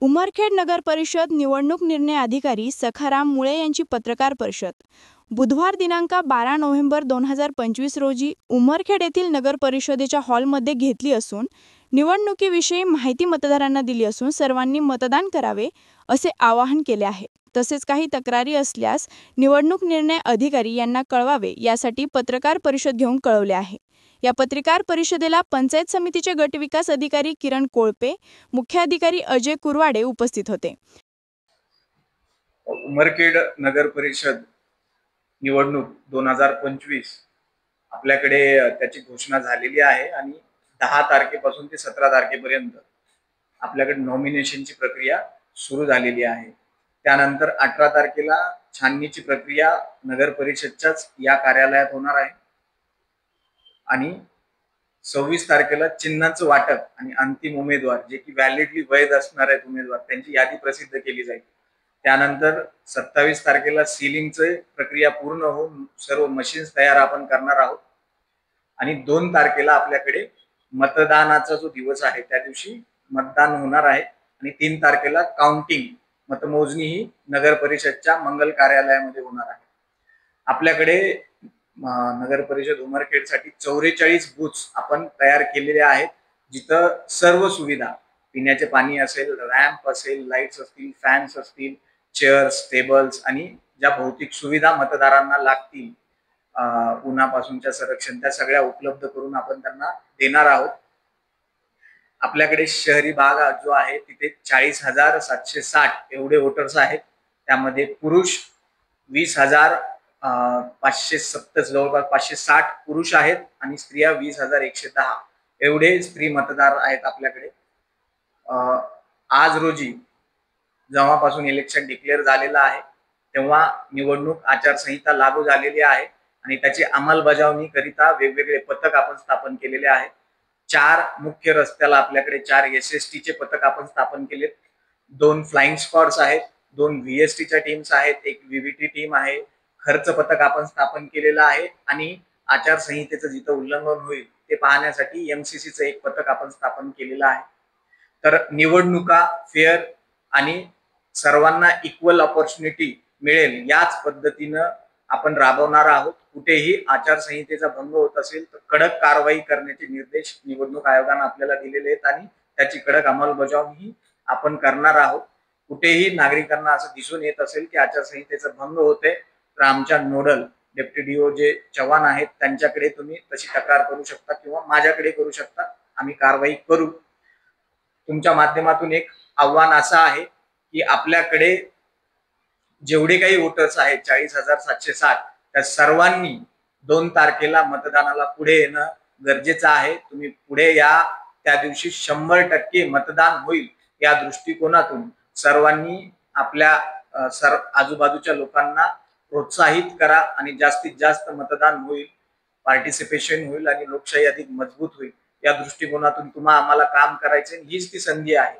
उमरखेड नगर परिषद निवडणूक निर्णय अधिकारी सखाराम मुळे यांची पत्रकार परिषद बुधवार दिनांक 12 नोव्हेंबर 2025 रोजी उमरखेड येथील नगर परिषदेच्या हॉलमध्ये घेतली असून निवडणुकीविषयी माहिती मतदारांना दिली असून सर्वांनी मतदान करावे असे आवाहन केले आहे। तसेच काही तक्रारी असल्यास निवडणूक निर्णय अधिकारी यांना कळवावे यासाठी पत्रकार परिषद घेऊन कळवले आहे। या पत्रकार परिषदेला पंचायत समितीचे गट विकास अधिकारी किरण कोळपे, मुख्य अधिकारी अजय कुरवाडे उपस्थित होते। उमरखेड नगर परिषद निवडणूक 2025 आपल्याकडे त्याची घोषणा झालेली आहे आणि 10 तारखेपासून ते 17 तारखेपर्यंत आपल्याकडे नॉमिनेशनची प्रक्रिया सुरू झालेली आहे। त्यानंतर 18 तारखेला छाननीची प्रक्रिया नगर परिषदच्याच या कार्यालयात होणार आहे आणि 26 तारखेला चिन्हांचं वाटप आणि अंतिम उमेदवार जे की व्हॅलिडली वैध असणार आहेत उमेदवार त्यांची यादी प्रसिद्ध केली जाईल। त्यानंतर 27 तारखेला सीलिंगची प्रक्रिया पूर्ण होऊन सर्व मशीन्स तयार आपण करणार आहोत आणि 2 तारखेला आपल्याकडे मतदानाचा जो दिवस आहे त्या दिवशी मतदान होणार आहे आणि 3 तारखेला काउंटिंग मतमोजणी ही नगर परिषदच्या मंगल कार्यालयामध्ये होणार आहे। आपल्याकडे नगर परिषद उमरखेडसाठी 44 बूथ्स आपण तयार केलेले आहेत, जिथं सर्व सुविधा पिण्याचे पाणी असेल, रॅम्प असेल, लाईट्स असतील, फॅन्स असतील, चेअर्स, टेबल्स आणि ज्या भौतिक सुविधा मतदारांना लागतील उन्हापासूनच्या संरक्षण त्या सगळ्या उपलब्ध करून आपण त्यांना देणार आहोत। आपल्याकडे शहरी भाग जो आहे तिथे 40,760 एवढे वोटर्स आहेत। त्यामध्ये पुरुष 20,570 जवळपास 560 पुरुष आहेत आणि स्त्रिया 20,110 एवढे स्त्री मतदार आहेत आपल्याकडे। आज रोजी जेव्हापासून इलेक्शन डिक्लेअर झालेलं आहे तेव्हा निवडणूक आचारसंहिता लागू झालेली आहे आणि त्याची अंमलबजावणी करिता वेगवेगळे पथक आपण स्थापन केलेले आहेत। 4 मुख्य रस्त्याला आपल्याकडे 4 SST चे पथक आपण स्थापन केलेत, 2 फ्लाइंग स्क्वॉड्स आहेत, 2 VST च्या टीम्स आहेत, 1 VVT टीम आहे, खर्च पथक आपण स्थापन केलेलं आहे आणि आचारसंहितेचं जिथं उल्लंघन होईल ते पाहण्यासाठी MCCचं एक पथक आपण स्थापन केलेलं आहे। तर निवडणुका फेअर आणि सर्वांना इक्वल ऑपॉर्च्युनिटी मिळेल याच पद्धतीनं आपण राबवणार आहोत। कुठेही आचारसंहितेचा भंग होत असेल तर कडक कारवाई करण्याचे निर्देश निवडणूक आयोगाने आपल्याला दिलेले आहेत आणि त्याची कडक अंमलबजावणी आपण करणार आहोत। कुठेही नागरिकांना असं दिसून येत असेल की आचारसंहितेचा भंग होते तर आमच्या नोडल डेप्युटी DO जे चव्हाण आहेत त्यांच्याकडे तुम्ही तशी तक्रार करू शकता किंवा माझ्याकडे करू शकता, आम्ही कारवाई करू। तुमच्या माध्यमातून एक आव्हान असं आहे की आपल्याकडे जेवढे काही वोटर्स आहेत 40,760 त्या सर्वांनी 2 तारखेला मतदानाला पुढे येणं गरजेचं आहे। तुम्ही पुढे या, त्या दिवशी 100% मतदान होईल या दृष्टिकोनातून सर्वांनी आपल्या आजूबाजूच्या लोकांना प्रोत्साहित करा आणि जास्तीत जास्त मतदान होईल, पार्टिसिपेशन होईल आणि लोकशाही अधिक मजबूत होईल या दृष्टिकोनातून आम्हाला काम करायचे। हीच ती संधी आहे,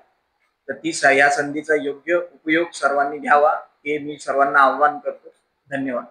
तर या संधीचा योग्य उपयोग सर्वांनी घ्यावा हे मी सर्वांना आव्हान करतो। धन्यवाद।